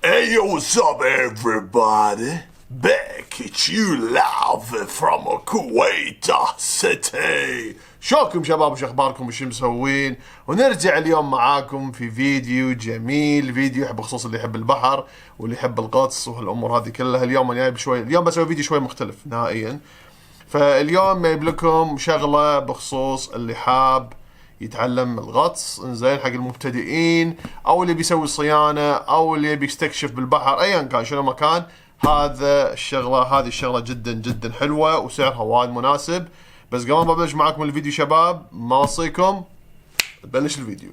Hey, yo, what's up, everybody? Back at you live from Kuwait City. شلونكم شباب؟ وش اخباركم؟ وش مسوين؟ ونرجع اليوم معاكم في فيديو جميل، فيديو بخصوص اللي يحب البحر واللي يحب الغطس وهالامور هذه كلها. اليوم انا جايب اليوم بسوي فيديو شوي مختلف نهائيا. فاليوم جايب لكم شغله بخصوص اللي حاب يتعلم الغطس، انزين، حق المبتدئين او اللي بيسوي صيانه او اللي بيستكشف بالبحر، ايا كان شنو ما كان. هذه الشغله جدا جدا حلوه وسعرها وايد مناسب. بس قبل ما ابلش معاكم الفيديو شباب، ما اوصيكم نبلش الفيديو.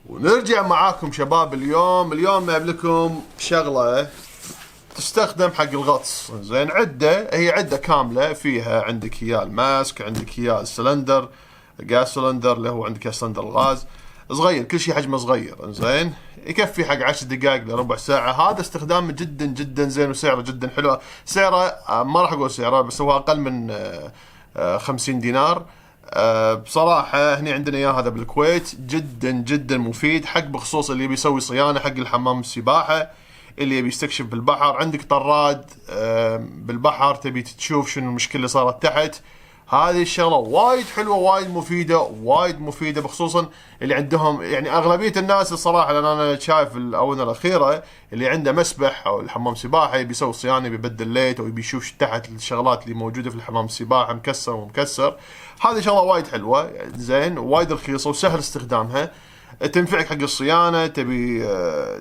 ونرجع معاكم شباب. اليوم جايب لكم شغله تستخدم حق الغطس. زين، هي عده كامله فيها. عندك اياه الماسك، عندك اياه السلندر، الغاز سلندر اللي هو عندك سلندر الغاز صغير، كل شيء حجمه صغير. زين، يكفي حق 10 دقائق لربع ساعه. هذا استخدامه جدا جدا زين وسعره جدا حلو. سعره ما راح اقول سعره، بس هو اقل من 50 دينار. بصراحة هني عندنا اياه هذا بالكويت، جدا جدا مفيد حق بخصوص اللي بيسوي صيانة حق الحمام السباحة، اللي يبي يستكشف بالبحر. عندك طراد بالبحر، تبي تشوف شنو المشكلة اللي صارت تحت. هذه الشغلة وايد حلوة، وايد مفيدة بخصوصا اللي عندهم، يعني أغلبية الناس الصراحة، لأن أنا شايف الآونة الأخيرة اللي عنده مسبح أو الحمام سباحة يبي يسوي صيانة، يبدل ليت أو يبي يشوف تحت الشغلات اللي موجودة في الحمام السباحة مكسر ومكسر. هذه شغلة وايد حلوة، زين، وايد رخيصة وسهل استخدامها. تنفعك حق الصيانة، تبي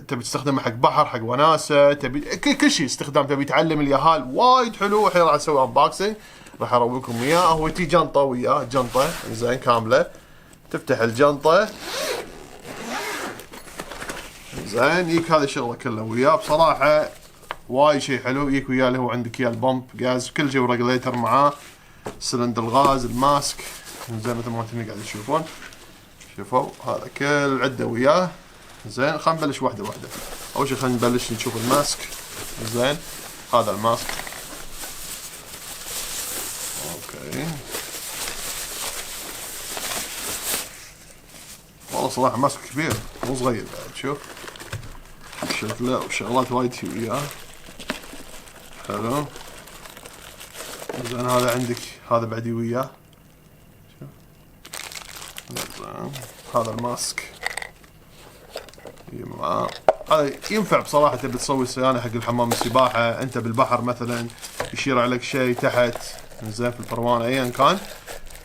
تستخدمها حق بحر، حق وناسة، تبي كل شيء استخدام. تبي تعلم اليهال، وايد حلو. الحين راح اسوي انبوكسنج، راح ارويكم اياه. هو تي جنطة وياه، جنطة زين كاملة. تفتح الجنطة، زين، يجيك هذا الشغلة كله وياه. بصراحة وايد شيء حلو. يجيك وياه اللي هو عندك اياه البمب غاز، كل شيء، وريجليتر معاه، سلندر الغاز، الماسك، زين، مثل ما انتم قاعد تشوفون. شوفوا هذا كل عده وياه. زين، خلينا نبلش واحده واحده. اول شيء خلينا نبلش نشوف الماسك. زين، هذا الماسك. اوكي، والله صراحه ماسك كبير مو صغير بعد. شوف شكله وشغلات وايد فيه وياه، حلو. زين، هذا عندك، هذا بعدي وياه. شوف، زين، هذا الماسك معاه. هذا ينفع بصراحة. تبي تسوي صيانة حق الحمام السباحة، انت بالبحر مثلا يشير عليك شيء تحت، زين، في البروانة ايا كان،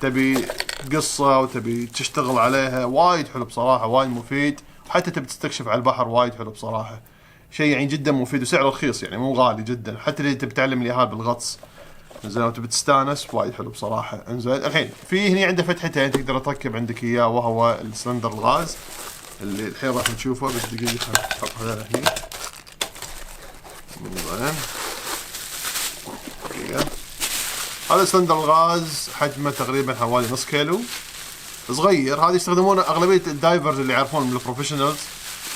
تبي قصة وتبي تشتغل عليها، وايد حلو بصراحة، وايد مفيد. حتى تبي تستكشف على البحر، وايد حلو بصراحة. شيء يعني جدا مفيد وسعره رخيص، يعني مو غالي جدا. حتى اللي تبي تعلم اليهال بالغطس، زين، وتبي تستانس، وايد حلو بصراحة. انزين، الحين في هني عنده فتحتين تقدر تركب عندك اياه، وهو السلندر الغاز اللي الحين راح نشوفه. بس دقيقة خلينا نحط هذا هني. زين، دقيقة. هذا سلندر الغاز حجمه تقريبا حوالي نص كيلو، صغير. هذا يستخدمونه اغلبية الدايفرز اللي يعرفون من البروفيشنالز.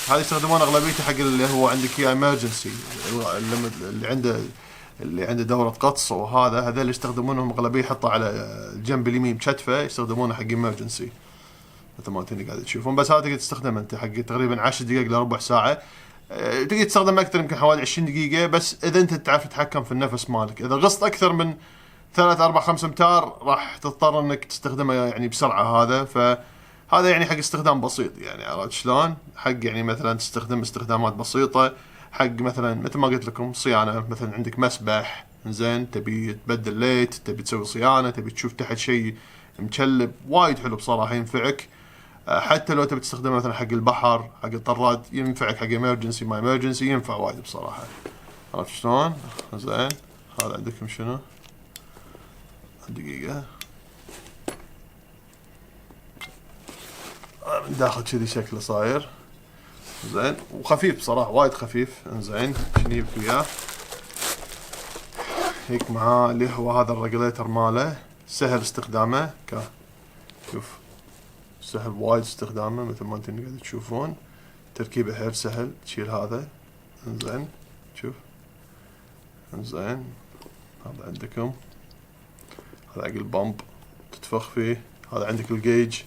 هذا يستخدمونه اغلبيته حق اللي هو عندك اياه امرجنسي، اللي عنده دورة غطس. وهذا اللي يستخدمونهم اغلبية، يحطه على الجنب اليمين بكتفه، يستخدمونه حق امرجنسي مثل ما انتم قاعد تشوفون. بس هذا تقدر تستخدمه انت حق تقريبا 10 دقائق لربع ساعه. تقدر تستخدم اكثر، يمكن حوالي 20 دقيقه، بس اذا انت تعرف تتحكم في النفس مالك. اذا غصت اكثر من 3 4 5 امتار راح تضطر انك تستخدمه يعني بسرعه. فهذا يعني حق استخدام بسيط، يعني عرفت شلون؟ حق يعني مثلا تستخدم استخدامات بسيطه، حق مثلا مثل ما قلت لكم صيانه. مثلا عندك مسبح، زين، تبي تبدل ليت، تبي تسوي صيانه، تبي تشوف تحت شيء مكلب، وايد حلو بصراحه، ينفعك. حتى لو تبي تستخدمه مثلا حق البحر، حق الطراد، ينفعك حق امرجنسي، ما امرجنسي، ينفع وايد بصراحه. عرفت شلون؟ زين، هذا عندكم شنو؟ دقيقه. من داخل كذي شكله صاير، زين، وخفيف بصراحه، وايد خفيف. انزين، شنو يجيب وياه؟ هيك معاه اللي هو هذا الريجليتر ماله، سهل استخدامه. شوف، سهل وايد استخدامه مثل ما انتم قاعد تشوفون. تركيبه حيل سهل. تشيل هذا، انزين، شوف، انزين، هذا عندكم. هذا حق البامب تتفخ فيه. هذا عندك الجيج،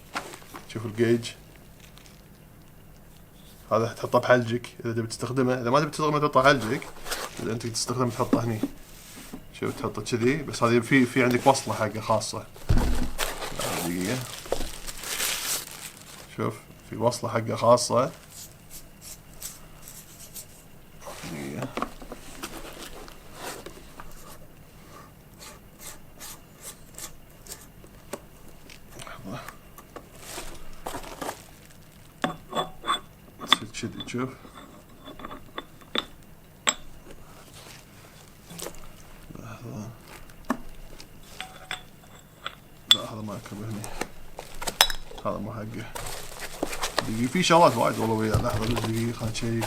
شوف الجيج هذا تحطه بحلجك اذا تبي تستخدمه. اذا ما تبي تستخدمه تحطه حلجك، اذا انت تستخدمه تحطه هني. شوف تحطه كذي، بس هذه في عندك وصله حقه خاصه. دقيقه، شوف في وصله حقه خاصه. دقيقه، تصير كذي. شوف لا هذا ما يركب هني، هذا مو حقه. دقيقة في شغلات وايد والله وياه. لحظة بس دقيقة خلنا نشيك.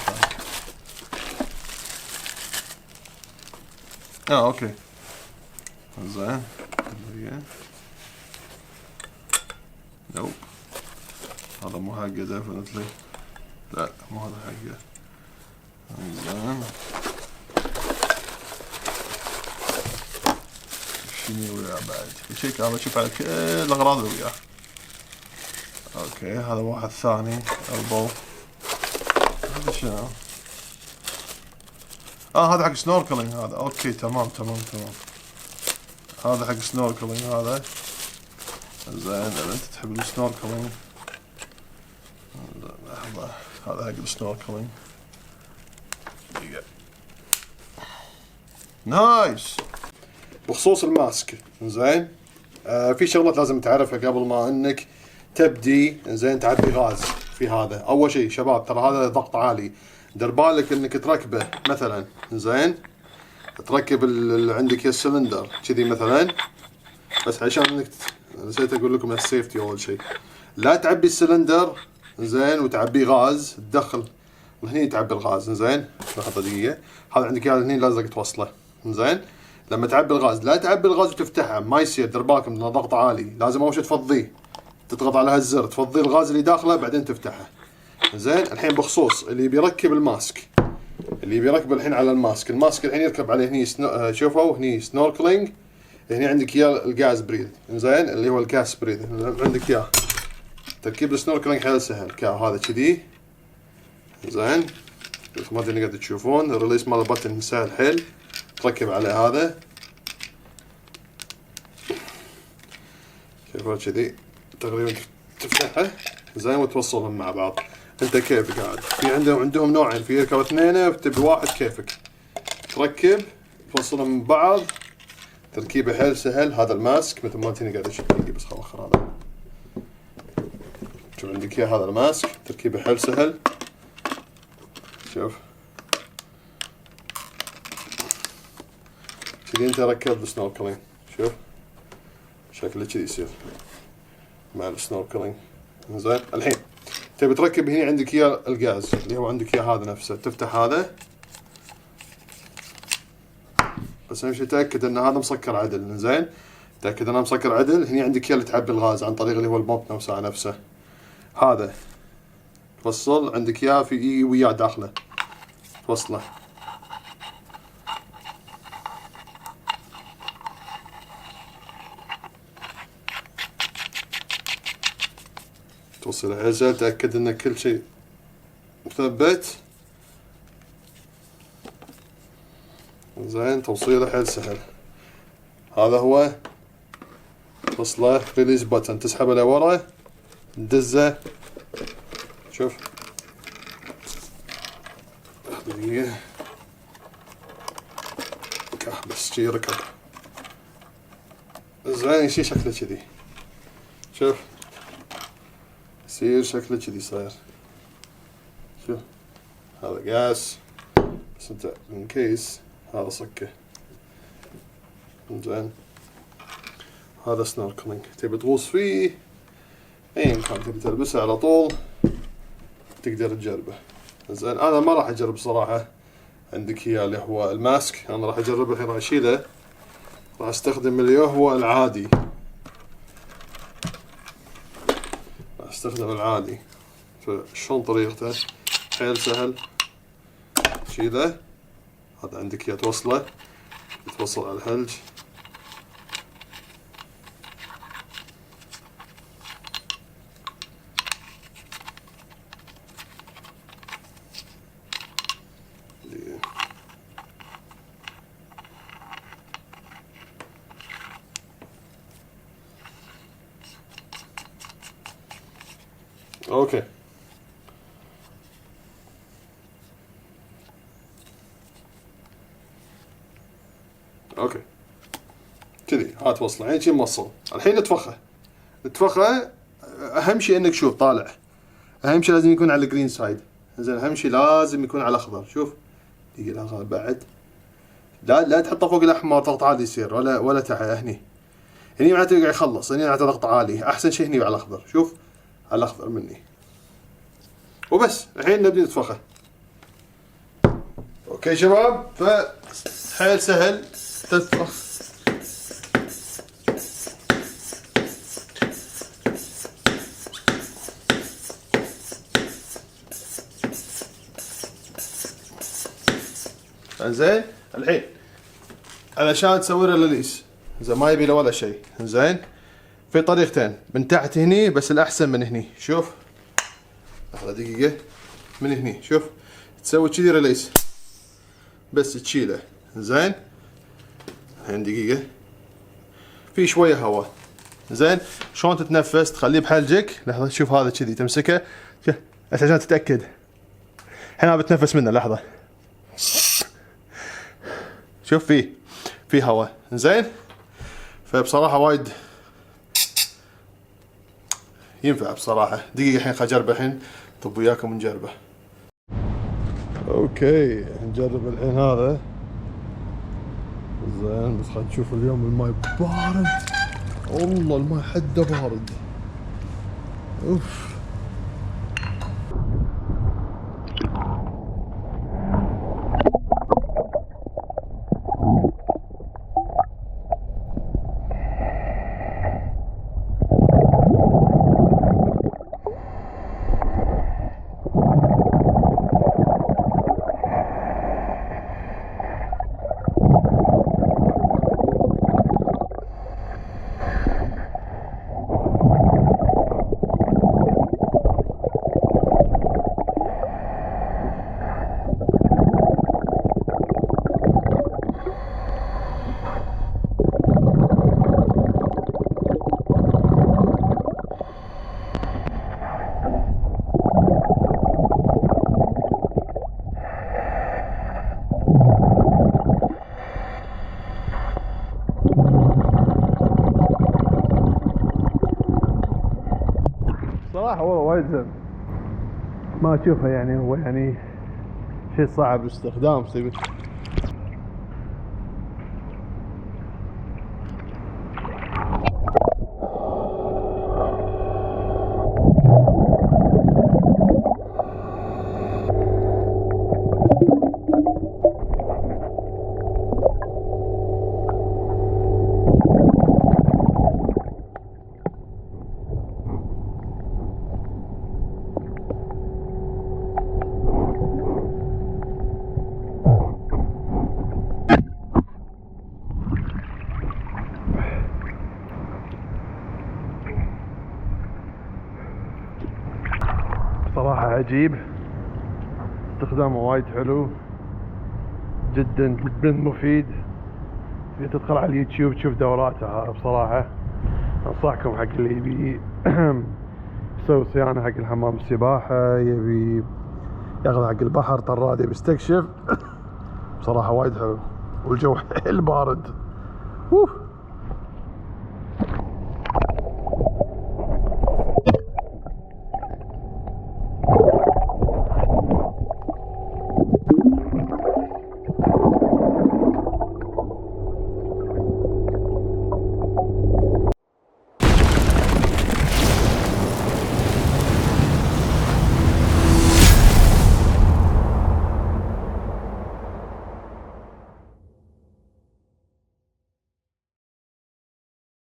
اوكي زين. دقيقة، نوب هذا مو حقه ديفنتلي. لا مو هذا حقه. زين شنو وياه بعد؟ شيك هذا، شوف على كل الاغراض اللي وياه. اوكي هذا واحد ثاني البو. هذا شنو؟ هذا حق سنوركلينج هذا. اوكي تمام. هذا حق سنوركلينج هذا. زين اذا انت تحب السنوركلينج لحظة، هذا حق السنوركلينج. نايس. بخصوص الماسك زين، في شغلات لازم تعرفها قبل ما انك تبدي. زين تعبي غاز في هذا. اول شيء شباب ترى هذا ضغط عالي، دير بالك انك تركبه مثلا. زين تركب عندك السلندر كذي مثلا، بس عشان انك نسيت اقول لكم السيفتي اول شيء. لا تعبي السلندر زين وتعبيه غاز، تدخل هني تعبي الغاز. زين لحظة دقيقة، هذا عندك اياه هني لازم توصله. زين لما تعبي الغاز لا تعبي الغاز وتفتحه، ما يصير. دير بالكم انه ضغط عالي، لازم اول شيء تفضيه، تضغط على هالزر تفضي الغاز اللي داخله بعدين تفتحه. زين الحين بخصوص اللي بيركب الماسك، اللي بيركب الحين على الماسك الحين يركب عليه هني شوفوا هني سنوركلينج. هني عندك اياه الجاز بريث. زين اللي هو الجاز بريث عندك اياه. تركيب السنوركلينج حيل سهل. هذا كذي. زين ما ادري قاعد تشوفون الريليس مال البتن سهل حيل. تركب عليه هذا شوفوا كذي تقريبا تفتحه. زين وتوصلهم مع بعض. انت كيفك قاعد. في عندهم نوعين، في يركب اثنين تبي واحد كيفك. تركب توصلهم من بعض. تركيبه حيل سهل. هذا الماسك مثل ما انتني قاعد اشوف. بس خل اخر هذا. شوف عندك اياه هذا الماسك تركيبه حيل سهل. شوف كذي انت ركب السنوركلينج. شوف شكله كذي يصير مع السنوركلينج. زين الحين تبي تركب هنا عندك اياه الغاز اللي هو عندك اياه هذا نفسه. تفتح هذا بس اهم شيء تاكد ان هذا مسكر عدل. زين تاكد انه مسكر عدل. هنا عندك اياه اللي تعبي الغاز عن طريق اللي هو البومب نفسه. هذا توصل عندك اياه في وياه داخله توصله. توصل عزل. تأكد ان كل شيء مثبت. زين توصيله حيل سهل. هذا هو توصله ريليز بutton. تسحبه لورا تدزه. شوف دقيقة بس شي ركب. زين يصير شكله كذي. شوف يصير شكله كذي صاير. شوف هذا قاس بس انت من كيس هذا صكه. زين هذا سنوركلينج تبي تغوص فيه ايا كان تبي تلبسه على طول تقدر تجربه. زين انا ما راح اجرب صراحة. عندك اياه اللي هو الماسك. انا راح اجربه الحين. راح اشيله. راح استخدم اللي هو العادي. راح استخدم العادي. فشلون طريقته؟ حيل سهل. شيله. هذا عندك اياه توصله. توصل على الثلج. اوكي. اوكي كذي هات وصله الحين شي موصل. الحين نتفخه. اهم شيء انك شوف طالع، اهم شيء لازم يكون على الجرين سايد. زين اهم شيء لازم يكون على الاخضر. شوف دقيقه بعد، لا تحطه فوق الاحمر ضغط عالي يصير، ولا تحت. هني معناته يقعد يخلص، هني معناته ضغط عالي. احسن شيء هني على الاخضر. شوف على الاخضر مني وبس. الحين نبدي نتفخه. اوكي شباب، فحيل سهل تتفخ. زين الحين علشان تسوي له ليس، زين ما يبي له ولا شيء. زين في طريقتين، من تحت هني بس الاحسن من هني. شوف لحظه دقيقه، من هني شوف تسوي كذي ريليس بس تشيله. زين الحين دقيقه، في شويه هواء. زين شلون تتنفس؟ تخليه بحلجك. لحظه شوف هذا كذي تمسكه عشان تتاكد. الحين انا بتنفس منه. لحظه شوف في هواء. زين فبصراحه وايد ينفع بصراحه. دقيقه الحين خل اجربه. الحين طب وياكم نجربه. اوكي نجرب الحين هذا. زين بس خل نشوف اليوم الماي بارد والله، الماي حده بارد. اوف صراحة والله وايد زين. ما اشوفه يعني هو يعني شيء صعب الاستخدام. تبي صراحة عجيب، استخدامه وايد حلو جدا جدا مفيد. تدخل على اليوتيوب تشوف دوراتها. بصراحة انصحكم حق اللي يبي يسوي صيانة حق الحمام السباحة، يبي ياخذ حق البحر، طراد يبي يستكشف. بصراحة وايد حلو والجو حيل بارد.